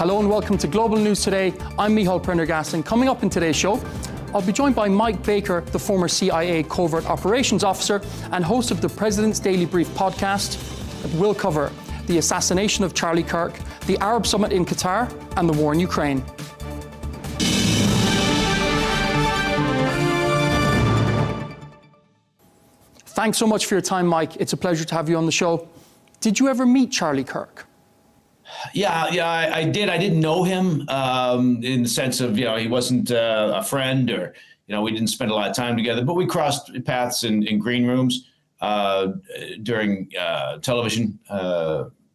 Hello and welcome to Global News Today. I'm Michael Prendergast, and coming up in today's show, I'll be joined by Mike Baker, the former CIA Covert Operations Officer and host of the President's Daily Brief podcast. We'll cover the assassination of Charlie Kirk, the Arab Summit in Qatar, and the war in Ukraine. Thanks so much for your time, Mike. It's a pleasure to have you on the show. Did you ever meet Charlie Kirk? Yeah, I did. I didn't know him in the sense of, he wasn't a friend or, we didn't spend a lot of time together, but we crossed paths in green rooms during television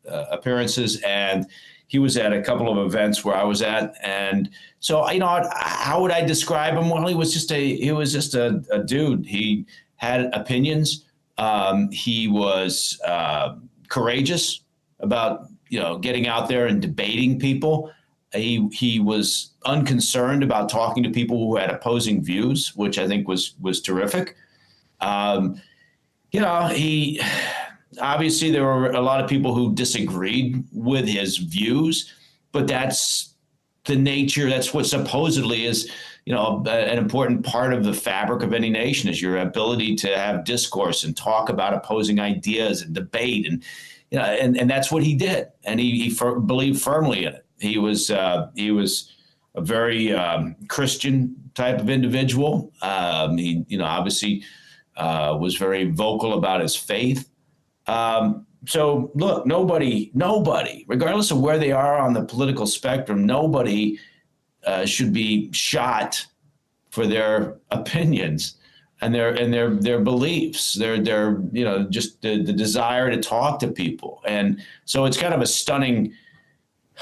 appearances. And he was at a couple of events where I was at. And so, how would I describe him? Well, he was just a dude. He had opinions. He was courageous about getting out there and debating people. He was unconcerned about talking to people who had opposing views, which I think was terrific. He obviously there were a lot of people who disagreed with his views, but that's the nature. That's what supposedly is, an important part of the fabric of any nation is your ability to have discourse and talk about opposing ideas and debate and that's what he did, and he believed firmly in it. He was a very Christian type of individual. He obviously was very vocal about his faith. So look, nobody, regardless of where they are on the political spectrum, nobody should be shot for their opinions and their beliefs, their just the desire to talk to people. And so it's kind of a stunning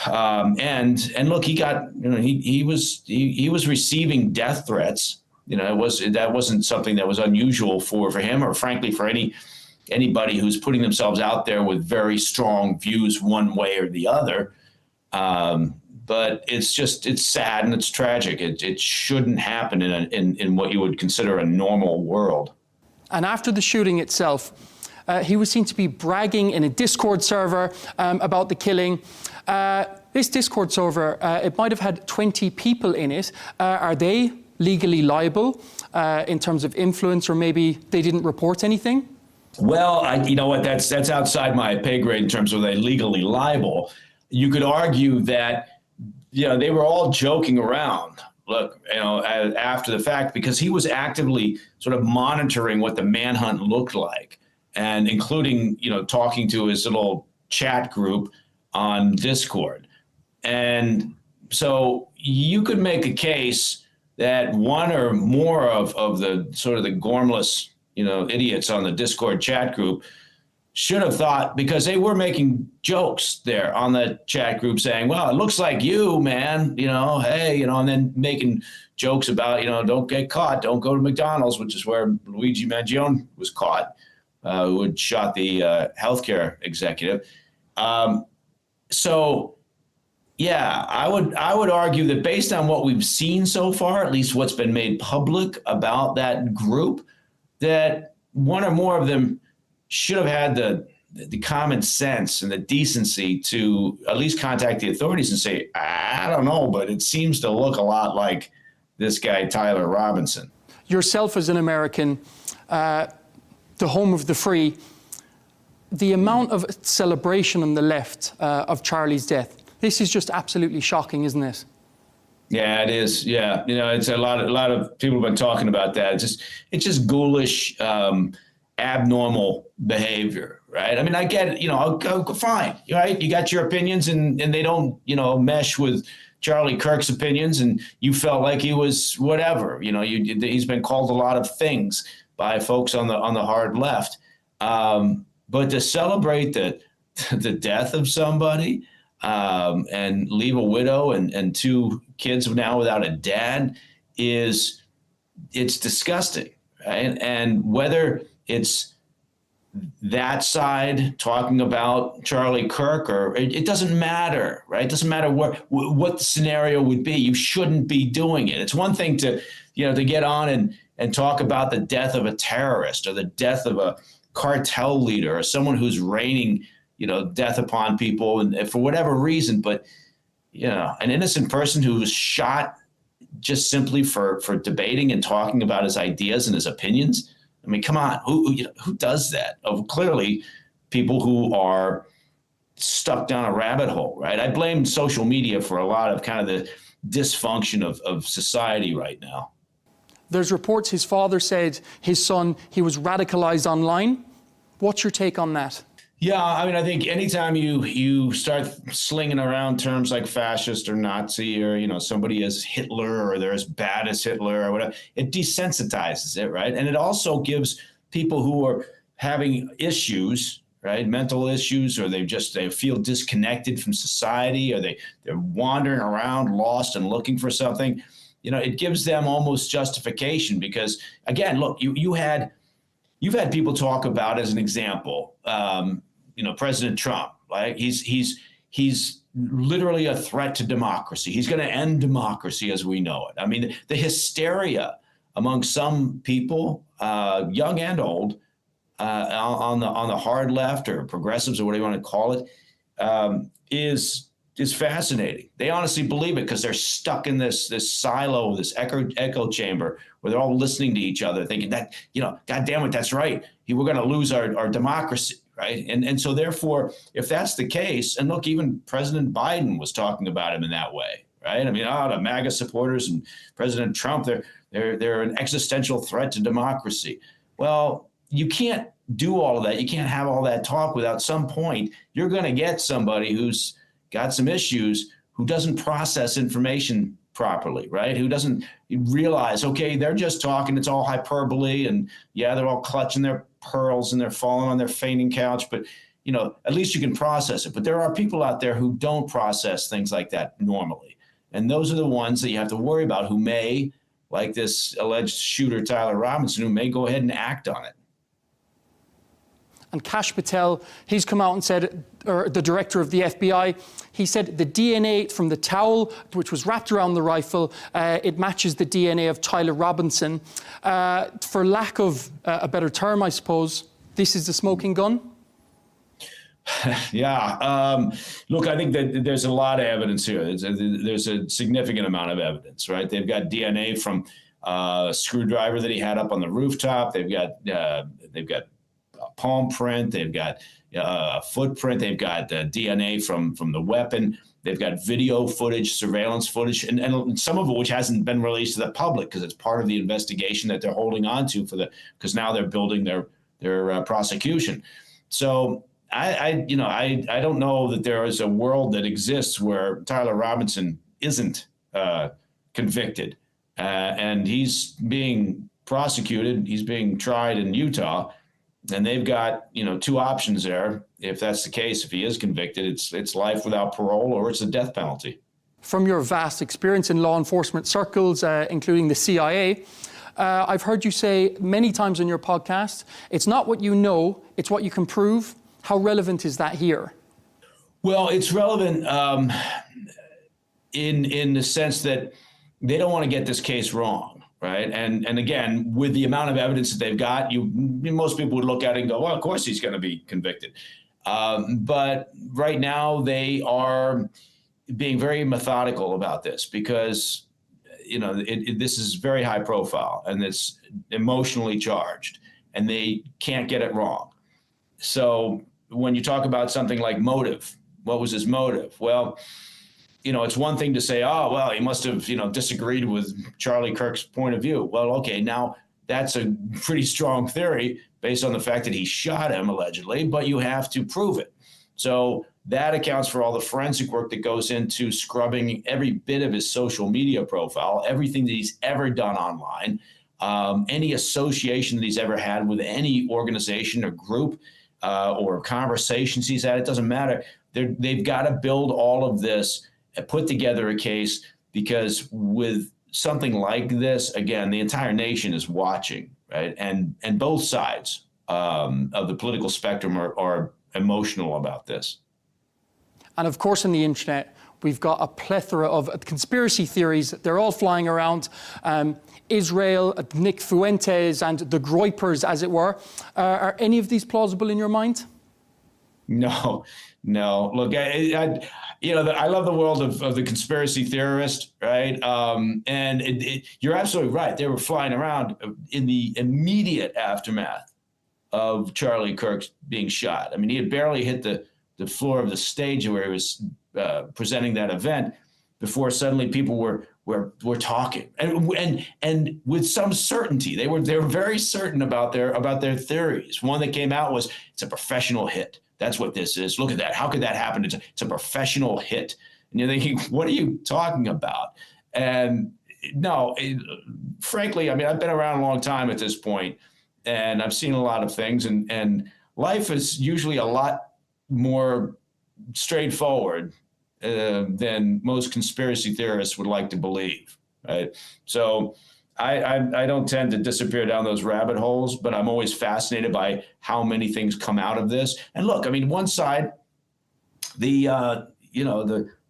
end. And look, he got, he was receiving death threats. That wasn't something that was unusual for him, or frankly for anybody who's putting themselves out there with very strong views one way or the other. But it's sad and it's tragic. It shouldn't happen in what you would consider a normal world. And after the shooting itself, he was seen to be bragging in a Discord server about the killing. This Discord server, it might have had 20 people in it. Are they legally liable in terms of influence, or maybe they didn't report anything? Well, you know what? That's outside my pay grade in terms of they legally liable. You could argue that they were all joking around, look, after the fact, because he was actively sort of monitoring what the manhunt looked like, and including, talking to his little chat group on Discord. And so you could make a case that one or more of the sort of the gormless, idiots on the Discord chat group should have thought, because they were making jokes there on the chat group saying, well, it looks like you, man, hey, and then making jokes about, don't get caught, don't go to McDonald's, which is where Luigi Mangione was caught, who had shot the healthcare executive. So, yeah, I would argue that based on what we've seen so far, at least what's been made public about that group, that one or more of them should have had the common sense and the decency to at least contact the authorities and say, I don't know, but it seems to look a lot like this guy, Tyler Robinson. Yourself as an American, the home of the free, the amount of celebration on the left of Charlie's death, this is just absolutely shocking, isn't it? Yeah, it is. Yeah. It's a lot of people have been talking about that. It's just ghoulish, abnormal behavior, right? I mean, I get it, fine, right? You got your opinions and they don't, mesh with Charlie Kirk's opinions, and you felt like he was whatever, he's been called a lot of things by folks on the hard left. But to celebrate the death of somebody and leave a widow and two kids now without a dad it's disgusting, right? And whether it's that side talking about Charlie Kirk, or it doesn't matter, right? It doesn't matter what the scenario would be. You shouldn't be doing it. It's one thing to get on and talk about the death of a terrorist or the death of a cartel leader or someone who's raining, death upon people and for whatever reason. But an innocent person who was shot just simply for debating and talking about his ideas and his opinions. I mean, come on, who does that? Clearly, people who are stuck down a rabbit hole, right? I blame social media for a lot of kind of the dysfunction of society right now. There's reports his father said his son, he was radicalized online. What's your take on that? Yeah, I mean, I think anytime you start slinging around terms like fascist or Nazi or, somebody as Hitler or they're as bad as Hitler or whatever, it desensitizes it, right? And it also gives people who are having issues, right, mental issues, or they feel disconnected from society, or they're wandering around lost and looking for something, it gives them almost justification because, again, look, you've had people talk about, as an example, President Trump, right? He's literally a threat to democracy. He's going to end democracy as we know it. I mean, the hysteria among some people, young and old, on the hard left or progressives or whatever you want to call it, is fascinating. They honestly believe it because they're stuck in this silo, this echo chamber where they're all listening to each other, thinking that, God damn it, that's right. We're going to lose our democracy, right? And so therefore, if that's the case, and look, even President Biden was talking about him in that way, right? I mean, the MAGA supporters and President Trump, they're an existential threat to democracy. Well, you can't do all of that. You can't have all that talk without some point. You're going to get somebody who's got some issues, who doesn't process information properly, right? Who doesn't realize, okay, they're just talking, it's all hyperbole, and yeah, they're all clutching their pearls and they're falling on their fainting couch, but at least you can process it. But there are people out there who don't process things like that normally. And those are the ones that you have to worry about, who may, like this alleged shooter, Tyler Robinson, who may go ahead and act on it. And Kash Patel, he's come out and said, or the director of the FBI, he said the DNA from the towel, which was wrapped around the rifle, it matches the DNA of Tyler Robinson. For lack of a better term, I suppose, this is the smoking gun? Yeah. Look, I think that there's a lot of evidence here. There's a significant amount of evidence, right? They've got DNA from a screwdriver that he had up on the rooftop. They've got a palm print. They've got a footprint. They've got DNA from the weapon. They've got video footage, surveillance footage, and some of it which hasn't been released to the public because it's part of the investigation that they're holding on to because now they're building their prosecution. So I don't know that there is a world that exists where Tyler Robinson isn't convicted, and he's being prosecuted. He's being tried in Utah. And they've got, two options there. If that's the case, if he is convicted, it's life without parole or it's a death penalty. From your vast experience in law enforcement circles, including the CIA, I've heard you say many times on your podcast, it's not what you know, it's what you can prove. How relevant is that here? Well, it's relevant in the sense that they don't want to get this case wrong. Right. And again, with the amount of evidence that they've got, most people would look at it and go, well, of course he's going to be convicted. But right now they are being very methodical about this because, this is very high profile and it's emotionally charged and they can't get it wrong. So when you talk about something like motive, what was his motive? Well, it's one thing to say, oh, well, he must have, disagreed with Charlie Kirk's point of view. Well, okay, now that's a pretty strong theory based on the fact that he shot him allegedly, but you have to prove it. So that accounts for all the forensic work that goes into scrubbing every bit of his social media profile, everything that he's ever done online, any association that he's ever had with any organization or group or conversations he's had. It doesn't matter. They've got to build all of this, put together a case, because with something like this, again, the entire nation is watching, right? And both sides of the political spectrum are emotional about this. And of course, on the internet, we've got a plethora of conspiracy theories. They're all flying around. Israel, Nick Fuentes, and the Groypers, as it were. Are any of these plausible in your mind? No, no. Look, I love the world of the conspiracy theorist, right? And you're absolutely right. They were flying around in the immediate aftermath of Charlie Kirk being shot. I mean, he had barely hit the floor of the stage where he was presenting that event before suddenly people were talking, and with some certainty. They were very certain about their theories. One that came out was, it's a professional hit. That's what this is. Look at that. How could that happen? It's a professional hit. And you're thinking, what are you talking about? And no, frankly, I mean, I've been around a long time at this point, and I've seen a lot of things, and life is usually a lot more straightforward than most conspiracy theorists would like to believe, right? So I don't tend to disappear down those rabbit holes, but I'm always fascinated by how many things come out of this. And look, I mean, one side, the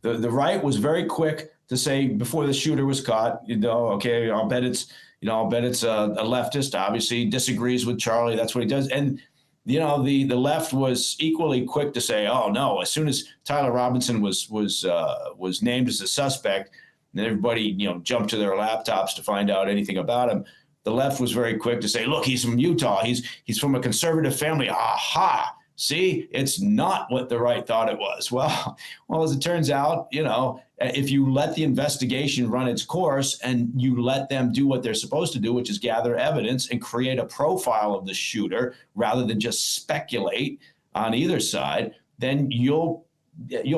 right was very quick to say before the shooter was caught, okay, I'll bet it's a leftist. Obviously disagrees with Charlie. That's what he does. And the left was equally quick to say, oh no, as soon as Tyler Robinson was named as a suspect, and everybody, jumped to their laptops to find out anything about him. The left was very quick to say, look, he's from Utah. He's from a conservative family. Aha. See, it's not what the right thought it was. Well, as it turns out, if you let the investigation run its course and you let them do what they're supposed to do, which is gather evidence and create a profile of the shooter rather than just speculate on either side, then you'll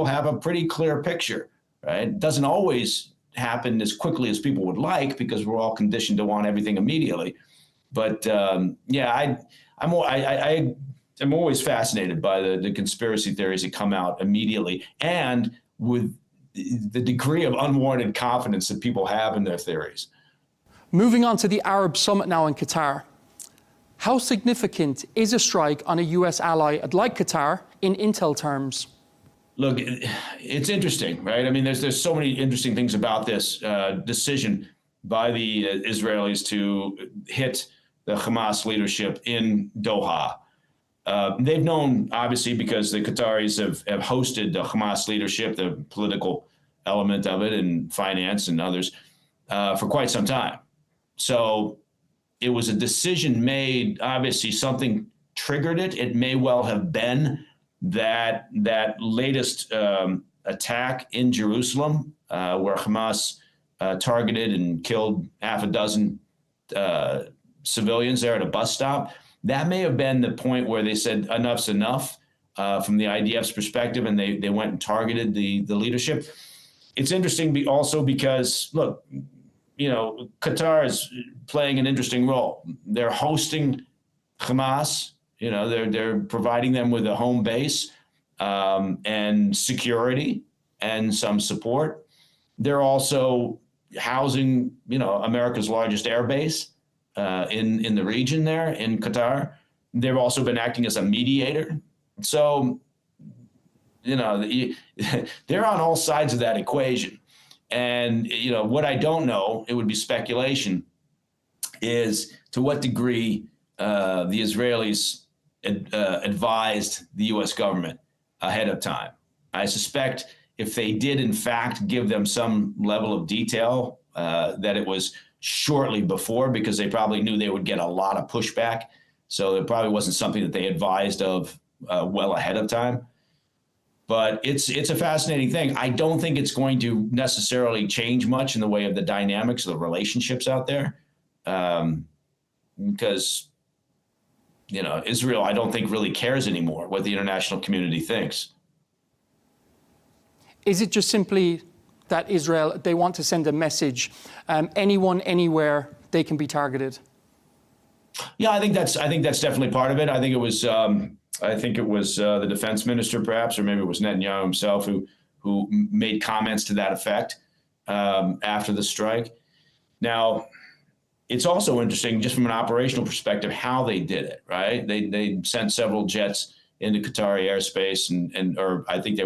have a pretty clear picture, right? It doesn't always happen as quickly as people would like because we're all conditioned to want everything immediately. But I'm always fascinated by the conspiracy theories that come out immediately, and with the degree of unwarranted confidence that people have in their theories. Moving on to the Arab summit now in Qatar. How significant is a strike on a US ally like Qatar in intel terms? Look, it's interesting, right? I mean, there's so many interesting things about this decision by the Israelis to hit the Hamas leadership in Doha. They've known, obviously, because the Qataris have hosted the Hamas leadership, the political element of it, and finance and others, for quite some time. So it was a decision made. Obviously, something triggered it. It may well have been that latest attack in Jerusalem, where Hamas targeted and killed half a dozen civilians there at a bus stop. That may have been the point where they said enough's enough from the IDF's perspective, and they went and targeted the leadership. It's interesting also because, look, Qatar is playing an interesting role. They're hosting Hamas. They're providing them with a home base and security and some support. They're also housing, America's largest air base in the region there in Qatar. They've also been acting as a mediator. So, they're on all sides of that equation. And, what I don't know, it would be speculation, is to what degree the Israelis advised the U.S. government ahead of time. I suspect if they did, in fact, give them some level of detail, that it was shortly before, because they probably knew they would get a lot of pushback. So it probably wasn't something that they advised of well ahead of time. But it's a fascinating thing. I don't think it's going to necessarily change much in the way of the dynamics of the relationships out there, because Israel, I don't think, really cares anymore what the international community thinks. Is it just simply that Israel, they want to send a message, anyone, anywhere, they can be targeted? Yeah, I think that's definitely part of it. I think it was the defense minister, perhaps, or maybe it was Netanyahu himself who made comments to that effect after the strike. Now, it's also interesting, just from an operational perspective, how they did it. Right? They sent several jets into Qatari airspace, or I think they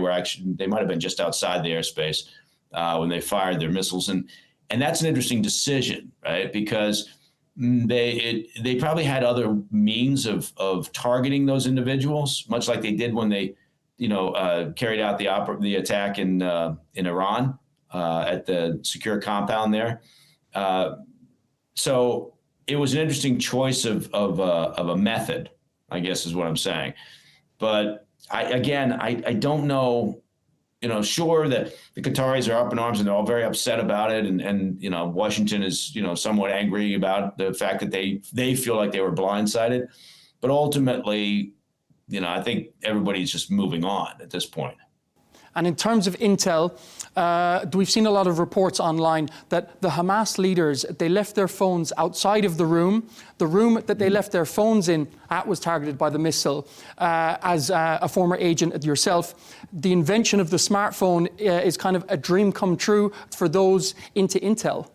might have been just outside the airspace when they fired their missiles, and that's an interesting decision, right? Because they probably had other means of targeting those individuals, much like they did when they carried out the attack in Iran at the secure compound there. So it was an interesting choice of a method, I guess is what I'm saying. But I don't know. Sure that the Qataris are up in arms and they're all very upset about it, and Washington is somewhat angry about the fact that they feel like they were blindsided, but ultimately, I think everybody's just moving on at this point. And in terms of intel, we've seen a lot of reports online that the Hamas leaders, they left their phones outside of the room. The room that they left their phones in was targeted by the missile. As a former agent yourself, the invention of the smartphone is kind of a dream come true for those into intel.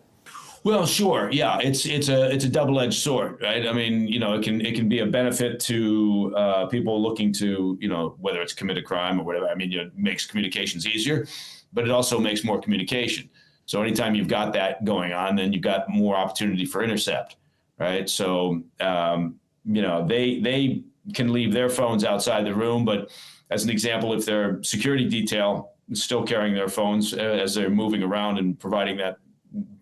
Well, sure, yeah, it's a double-edged sword, right? I mean, it can be a benefit to people looking to, whether it's commit a crime or whatever. I mean, it makes communications easier, but it also makes more communication. So anytime you've got that going on, then you've got more opportunity for intercept, right? So they can leave their phones outside the room, but as an example, if their security detail is still carrying their phones as they're moving around and providing that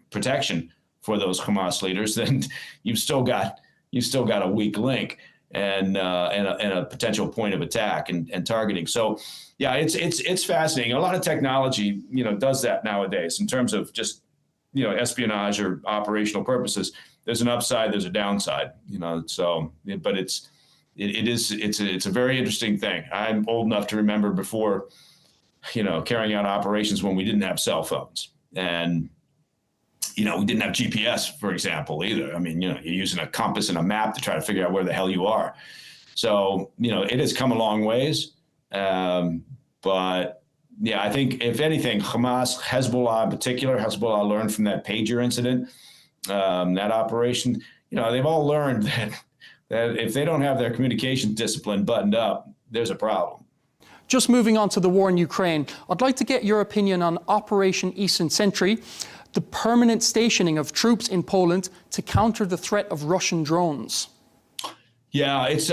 protection for those Hamas leaders, then you've still got a weak link and a potential point of attack and targeting. So yeah, it's fascinating. A lot of technology, does that nowadays in terms of just, espionage or operational purposes. There's an upside, there's a downside, so, but it's a very interesting thing. I'm old enough to remember before, carrying out operations when we didn't have cell phones, and we didn't have GPS, for example, either. I mean, you're using a compass and a map to try to figure out where the hell you are. So, it has come a long ways. But yeah, I think if anything, Hamas, Hezbollah in particular, Hezbollah learned from that pager incident, that operation. They've all learned that if they don't have their communication discipline buttoned up, there's a problem. Just moving on to the war in Ukraine, I'd like to get your opinion on Operation Eastern Sentry, the permanent stationing of troops in Poland to counter the threat of Russian drones. Yeah, it's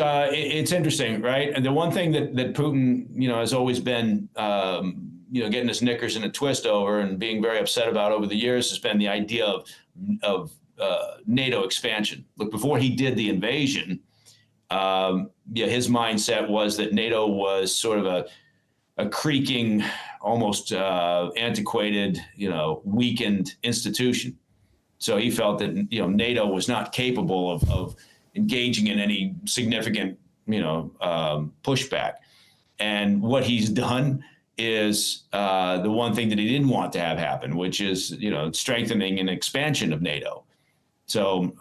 interesting, right? And the one thing that Putin, has always been, getting his knickers in a twist over and being very upset about over the years has been the idea of NATO expansion. Look, before he did the invasion, his mindset was that NATO was sort of a creaking, almost antiquated, weakened institution. So he felt that, NATO was not capable of engaging in any significant, pushback. And what he's done is the one thing that he didn't want to have happen, which is, strengthening and expansion of NATO. So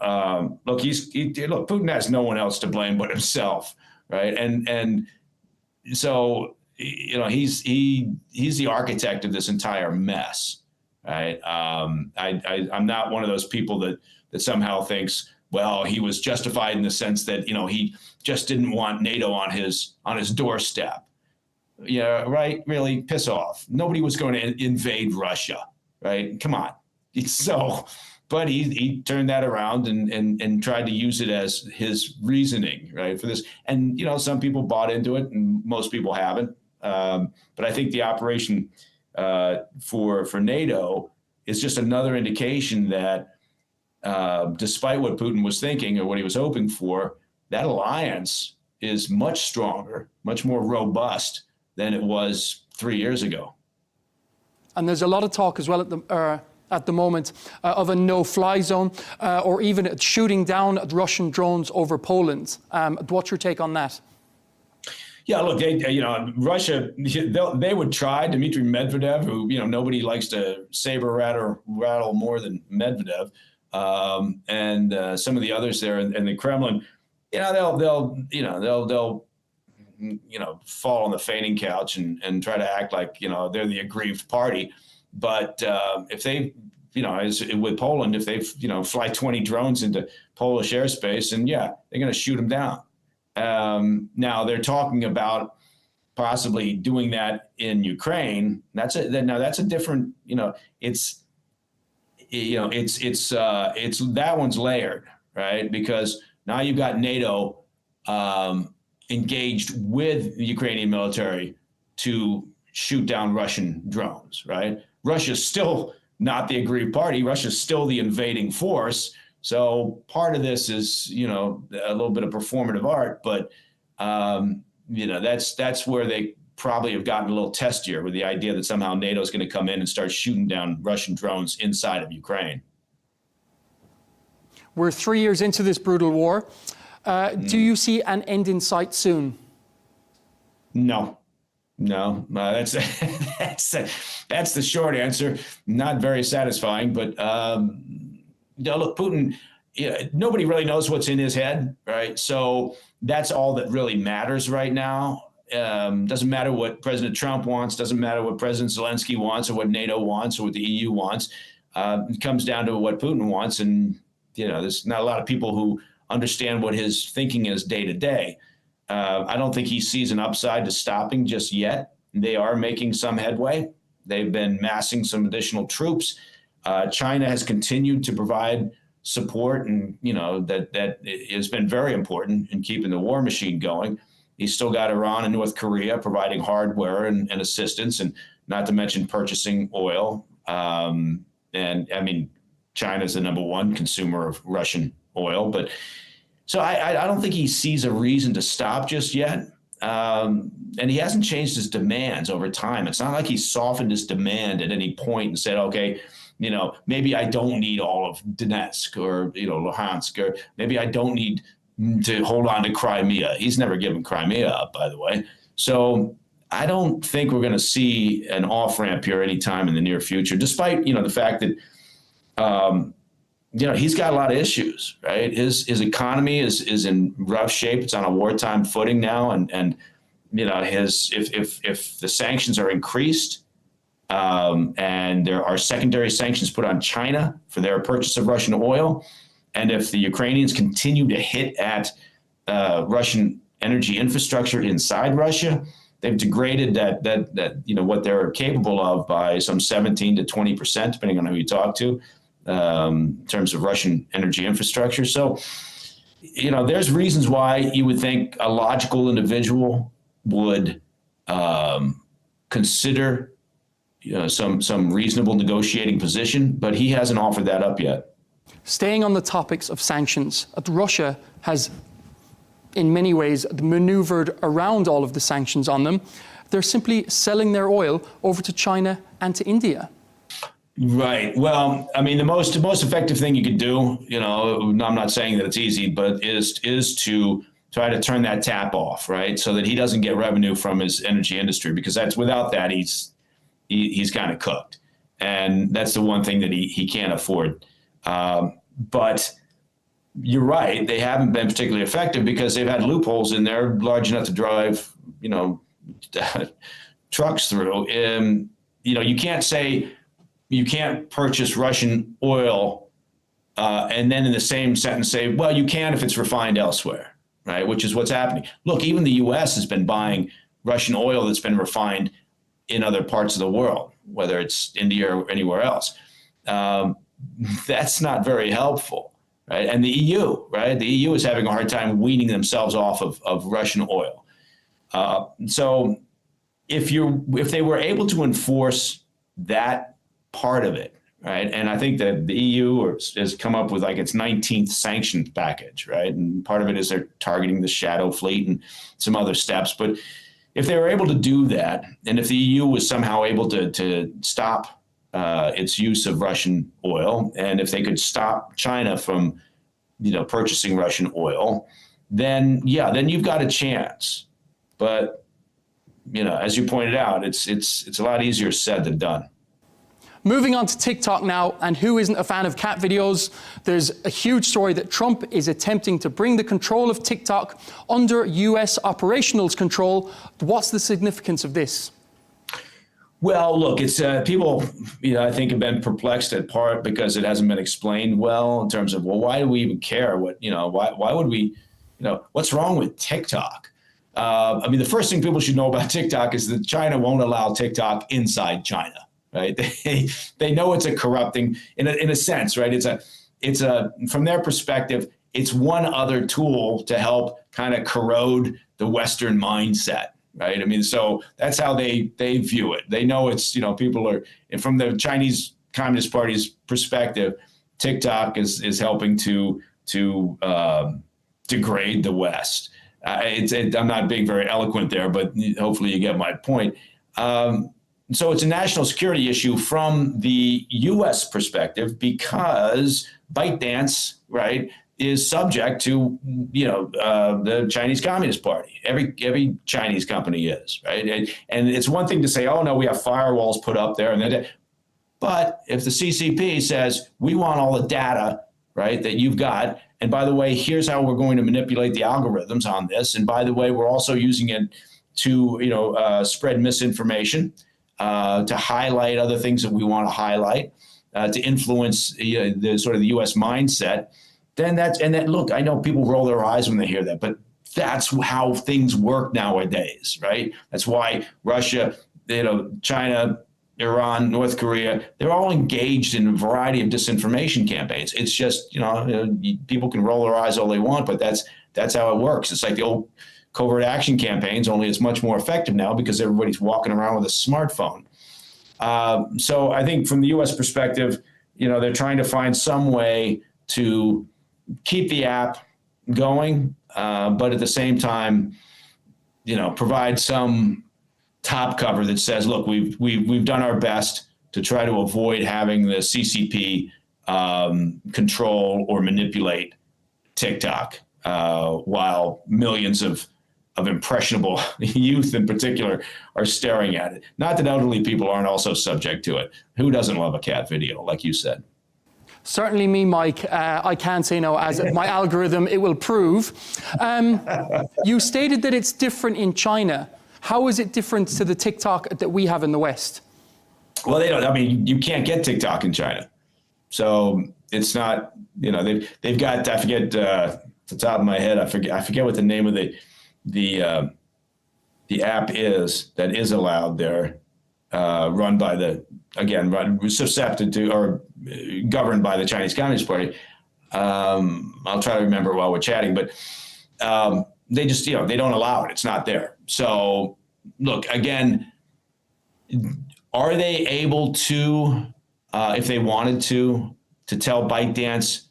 look, Putin has no one else to blame but himself, right? And so he's the architect of this entire mess, right? I'm not one of those people that somehow thinks, well, he was justified in the sense that he just didn't want NATO on his doorstep. Yeah, right. Really, piss off. Nobody was going to invade Russia, right? Come on. But he turned that around and tried to use it as his reasoning, right, for this. And some people bought into it, and most people haven't. But I think the operation for NATO is just another indication that despite what Putin was thinking or what he was hoping for, that alliance is much stronger, much more robust than it was 3 years ago. And there's a lot of talk as well at the moment of a no-fly zone or even shooting down at Russian drones over Poland. What's your take on that? Yeah, look, Russia, they would try. Dmitry Medvedev, who, nobody likes to saber rattle more than Medvedev, and some of the others there in the Kremlin, they'll fall on the fainting couch and try to act like, they're the aggrieved party. But if they, as with Poland, if they, fly 20 drones into Polish airspace, and they're going to shoot them down. Now they're talking about possibly doing that in Ukraine. That's a different, it's that one's layered, right? Because now you've got NATO engaged with the Ukrainian military to shoot down Russian drones, right? Russia's still not the aggrieved party. Russia's still the invading force. So part of this is, a little bit of performative art, but, that's where they probably have gotten a little testier with the idea that somehow NATO is going to come in and start shooting down Russian drones inside of Ukraine. We're 3 years into this brutal war. Do you see an end in sight soon? No, that's the short answer. Not very satisfying, but look, Putin. Nobody really knows what's in his head, right? So that's all that really matters right now. Doesn't matter what President Trump wants. Doesn't matter what President Zelensky wants, or what NATO wants, or what the EU wants. It comes down to what Putin wants, and there's not a lot of people who understand what his thinking is day to day. I don't think he sees an upside to stopping just yet. They are making some headway. They've been massing some additional troops. China has continued to provide support, and that has been very important in keeping the war machine going. He's still got Iran and North Korea providing hardware and assistance, and not to mention purchasing oil. And I mean, China's the number one consumer of Russian oil, but so I don't think he sees a reason to stop just yet. And he hasn't changed his demands over time. It's not like he softened his demand at any point and said, okay, maybe I don't need all of Donetsk or, Luhansk, or maybe I don't need to hold on to Crimea. He's never given Crimea up, by the way. So I don't think we're going to see an off-ramp here anytime in the near future, despite, the fact that, he's got a lot of issues, right? His economy is in rough shape. It's on a wartime footing now. And if the sanctions are increased, and there are secondary sanctions put on China for their purchase of Russian oil, and if the Ukrainians continue to hit at Russian energy infrastructure inside Russia, they've degraded that what they're capable of by some 17 to 20%, depending on who you talk to, in terms of Russian energy infrastructure. So, there's reasons why you would think a logical individual would consider some reasonable negotiating position, but he hasn't offered that up yet. Staying on the topics of sanctions, Russia has, in many ways, maneuvered around all of the sanctions on them. They're simply selling their oil over to China and to India. Right. Well, I mean, the most effective thing you could do, I'm not saying that it's easy, but is to try to turn that tap off, right? So that he doesn't get revenue from his energy industry, because without that, he's kind of cooked. And that's the one thing that he can't afford. But you're right. They haven't been particularly effective because they've had loopholes in there large enough to drive, trucks through. You can't say you can't purchase Russian oil and then in the same sentence say, well, you can if it's refined elsewhere, right? Which is what's happening. Look, even the U.S. has been buying Russian oil that's been refined in other parts of the world, whether it's India or anywhere else. That's not very helpful, right? And the EU, right? The EU is having a hard time weaning themselves off of Russian oil. So if they were able to enforce that part of it, right? And I think that the EU has come up with like its 19th sanctions package, right? And part of it is they're targeting the shadow fleet and some other steps. But if they were able to do that, and if the EU was somehow able to stop its use of Russian oil, and if they could stop China from, purchasing Russian oil, then you've got a chance. But, as you pointed out, it's a lot easier said than done. Moving on to TikTok now, and who isn't a fan of cat videos? There's a huge story that Trump is attempting to bring the control of TikTok under US operationals control. What's the significance of this? Well, look, it's people, I think have been perplexed at part because it hasn't been explained well in terms of, well, why do we even care? Why would we, what's wrong with TikTok? The first thing people should know about TikTok is that China won't allow TikTok inside China. Right? They know it's a corrupting, in a sense, right? It's a from their perspective, it's one other tool to help kind of corrode the Western mindset, right? I mean, so that's how they view it. They know it's, people are, and from the Chinese Communist Party's perspective, TikTok is helping to degrade the West. I'm not being very eloquent there, but hopefully you get my point. So it's a national security issue from the U.S. perspective because ByteDance, right, is subject to the Chinese Communist Party. Every Chinese company is, right, and it's one thing to say, oh no, we have firewalls put up there, but if the CCP says we want all the data, right, that you've got, and by the way, here's how we're going to manipulate the algorithms on this, and by the way, we're also using it to spread misinformation, to highlight other things that we want to highlight, to influence the sort of the U.S. mindset. Then look, I know people roll their eyes when they hear that, but that's how things work nowadays, right? That's why Russia, China, Iran, North Korea, they're all engaged in a variety of disinformation campaigns. It's just, people can roll their eyes all they want, but that's how it works. It's like the old covert action campaigns, only it's much more effective now because everybody's walking around with a smartphone. So I think from the U.S. perspective, they're trying to find some way to keep the app going, but at the same time, provide some top cover that says, look, we've done our best to try to avoid having the CCP control or manipulate TikTok, while millions of impressionable youth in particular are staring at it. Not that elderly people aren't also subject to it. Who doesn't love a cat video, like you said? Certainly me, Mike. I can't say no, as my algorithm, it will prove. You stated that it's different in China. How is it different to the TikTok that we have in the West? Well, you can't get TikTok in China. So it's not, they've got, I forget, off the top of my head, I forget what the name of the app is that is allowed there, run by susceptible to or governed by the Chinese Communist Party. I'll try to remember while we're chatting, but they just, they don't allow it. It's not there. So look, again, are they able to, if they wanted to tell ByteDance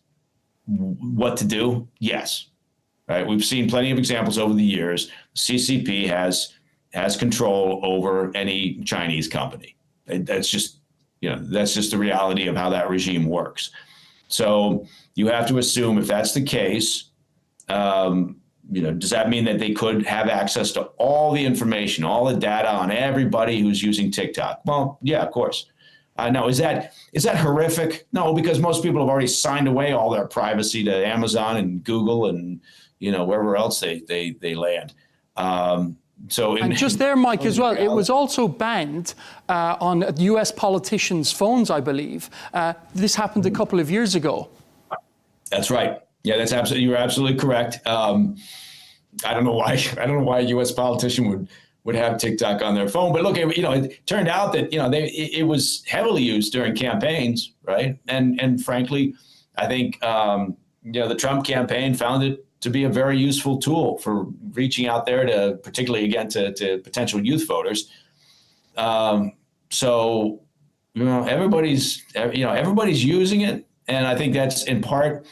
what to do? Yes. Right. We've seen plenty of examples over the years. CCP has control over any Chinese company. That's just the reality of how that regime works. So you have to assume if that's the case, does that mean that they could have access to all the information, all the data on everybody who's using TikTok? Well, yeah, of course. Now, is that horrific? No, because most people have already signed away all their privacy to Amazon and Google and wherever else they land. And just there, Mike, as well, it was also banned on U.S. politicians' phones, I believe. This happened a couple of years ago. That's right. Yeah, you're absolutely correct. I don't know why a U.S. politician would have TikTok on their phone, but look, it turned out that it was heavily used during campaigns, right? And frankly, I think the Trump campaign found it to be a very useful tool for reaching out there to, particularly again, to potential youth voters. So everybody's using it, and I think that's in part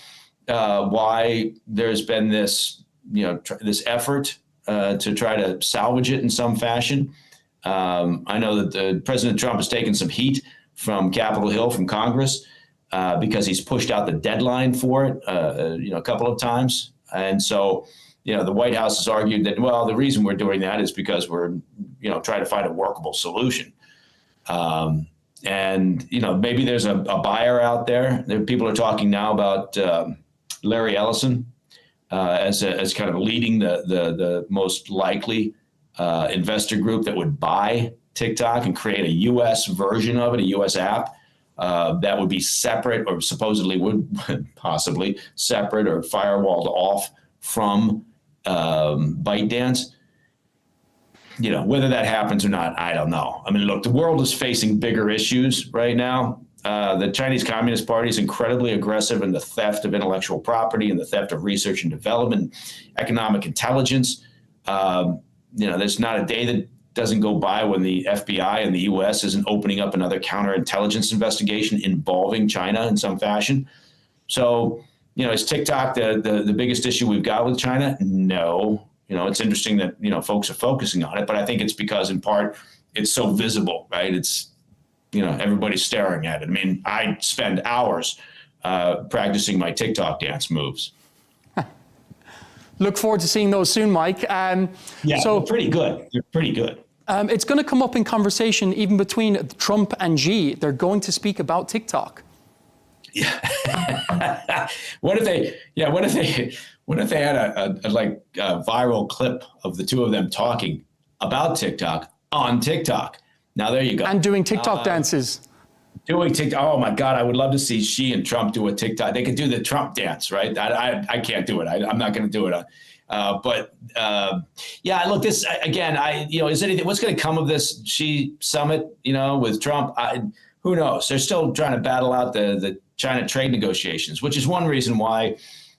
why there's been this this effort to try to salvage it in some fashion. I know that President Trump has taken some heat from Capitol Hill, from Congress, because he's pushed out the deadline for it, a couple of times. And so, the White House has argued that, well, the reason we're doing that is because we're, trying to find a workable solution. And maybe there's a buyer out there. People are talking now about Larry Ellison as kind of leading the most likely investor group that would buy TikTok and create a U.S. version of it, a U.S. app that would be separate, or supposedly would possibly separate or firewalled off from ByteDance. Whether that happens or not, I don't know. I mean, look, the world is facing bigger issues right now. The Chinese Communist Party is incredibly aggressive in the theft of intellectual property and the theft of research and development, economic intelligence. there's not a day that doesn't go by when the FBI and the U.S. isn't opening up another counterintelligence investigation involving China in some fashion. So, is TikTok the biggest issue we've got with China? No. It's interesting that, folks are focusing on it, but I think it's because in part it's so visible, right? It's, everybody's staring at it. I mean, I spend hours practicing my TikTok dance moves. Look forward to seeing those soon, Mike. So they're pretty good. They're pretty good. It's going to come up in conversation even between Trump and Xi. They're going to speak about TikTok. Yeah. What if they had a viral clip of the two of them talking about TikTok on TikTok? Now there you go. And doing TikTok dances. Doing TikTok. Oh my God, I would love to see Xi and Trump do a TikTok. They could do the Trump dance, right? I can't do it. I'm not going to do it. Look, this again. Is anything? What's going to come of this Xi summit? With Trump, who knows? They're still trying to battle out the China trade negotiations, which is one reason why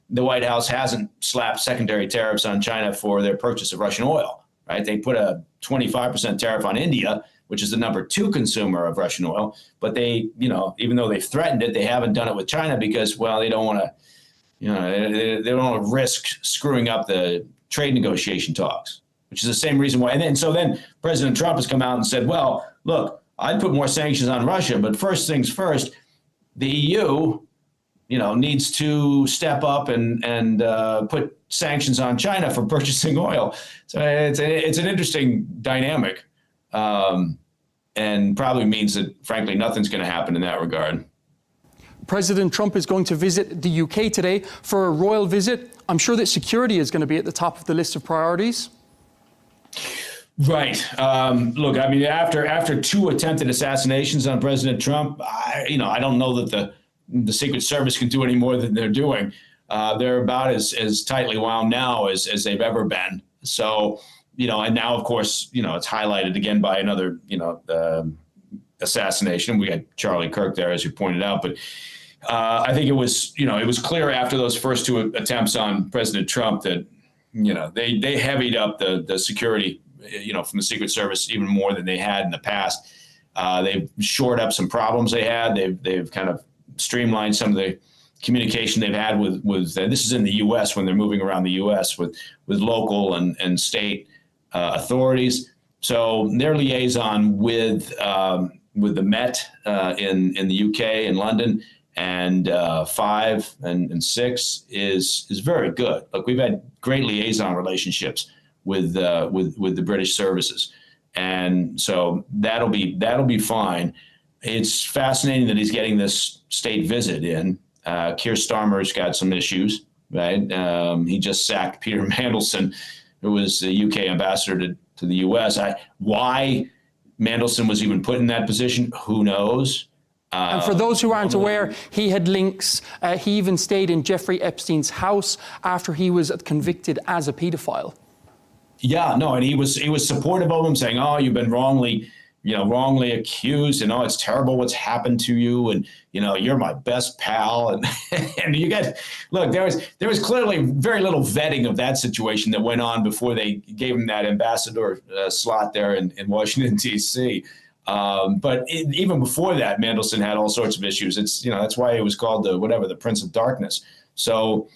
the White House hasn't slapped secondary tariffs on China for their purchase of Russian oil. Right? They put a 25% tariff on India, which is the number 2 consumer of Russian oil. But they, even though they've threatened it, they haven't done it with China because, well, they don't want to, they don't want to risk screwing up the trade negotiation talks, which is the same reason why. And then President Trump has come out and said, well, look, I'd put more sanctions on Russia, but first things first, the EU, needs to step up and put sanctions on China for purchasing oil. So it's an interesting dynamic. And probably means that, frankly, nothing's going to happen in that regard. President Trump is going to visit the UK today for a royal visit. I'm sure that security is going to be at the top of the list of priorities. Right. Look, I mean, after 2 attempted assassinations on President Trump, I don't know that the Secret Service can do any more than they're doing. They're about as tightly wound now as they've ever been. So, and now, of course, it's highlighted again by another, assassination. We had Charlie Kirk there, as you pointed out. But I think it was clear after those first 2 attempts on President Trump that, they heavied up the security, from the Secret Service even more than they had in the past. They've shored up some problems they had. They've kind of streamlined some of the communication they've had with this is in the U.S. when they're moving around the U.S. with local and state authorities. So their liaison with the Met in the UK in London and 5 and 6 is very good. Look, we've had great liaison relationships with the British services, and so that'll be fine. It's fascinating that he's getting this state visit in. Keir Starmer's got some issues, right? He just sacked Peter Mandelson, who was the UK ambassador to the US. Why Mandelson was even put in that position, who knows? And for those who aren't aware, he had links. He even stayed in Jeffrey Epstein's house after he was convicted as a pedophile. Yeah, no, and he was supportive of him, saying, "Oh, you've been wrongly accused, and it's terrible what's happened to you, and you're my best pal." And and you guys, look, there was clearly very little vetting of that situation that went on before they gave him that ambassador slot there in Washington D.C. But even before that, Mandelson had all sorts of issues. It's that's why he was called the Prince of Darkness. So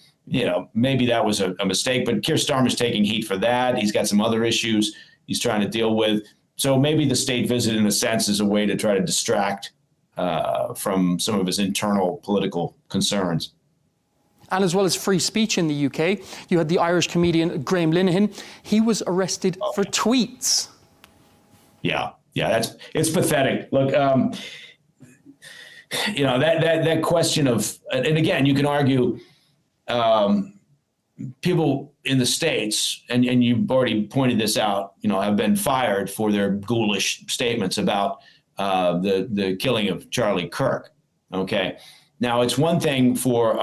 maybe that was a mistake. But Keir Starmer's taking heat for that. He's got some other issues he's trying to deal with. So maybe the state visit, in a sense, is a way to try to distract from some of his internal political concerns. And as well as free speech in the UK, you had the Irish comedian Graham Linehan. He was arrested for tweets. Yeah, it's pathetic. Look, that question of, and again, you can argue people in the States, and you've already pointed this out, have been fired for their ghoulish statements about the killing of Charlie Kirk. Okay, now it's one thing for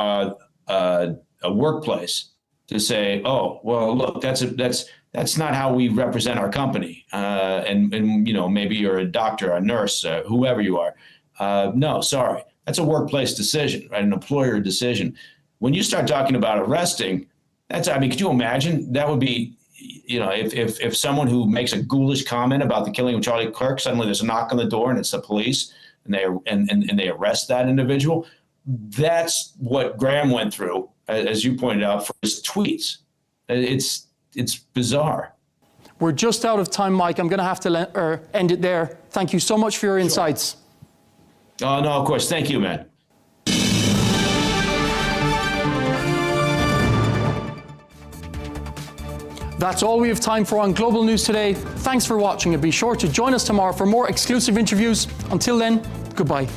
a workplace to say, "Oh, well, look, that's not how we represent our company," and maybe you're a doctor, a nurse, whoever you are. No, sorry, that's a workplace decision, right? An employer decision. When you start talking about arresting, could you imagine? That would be if someone who makes a ghoulish comment about the killing of Charlie Kirk, suddenly there's a knock on the door and it's the police and they arrest that individual. That's what Graham went through, as you pointed out, for his tweets. It's bizarre. We're just out of time, Mike. I'm going to have to end it there. Thank you so much for your insights. Oh, no, of course. Thank you, man. That's all we have time for on Global News today. Thanks for watching, and be sure to join us tomorrow for more exclusive interviews. Until then, goodbye.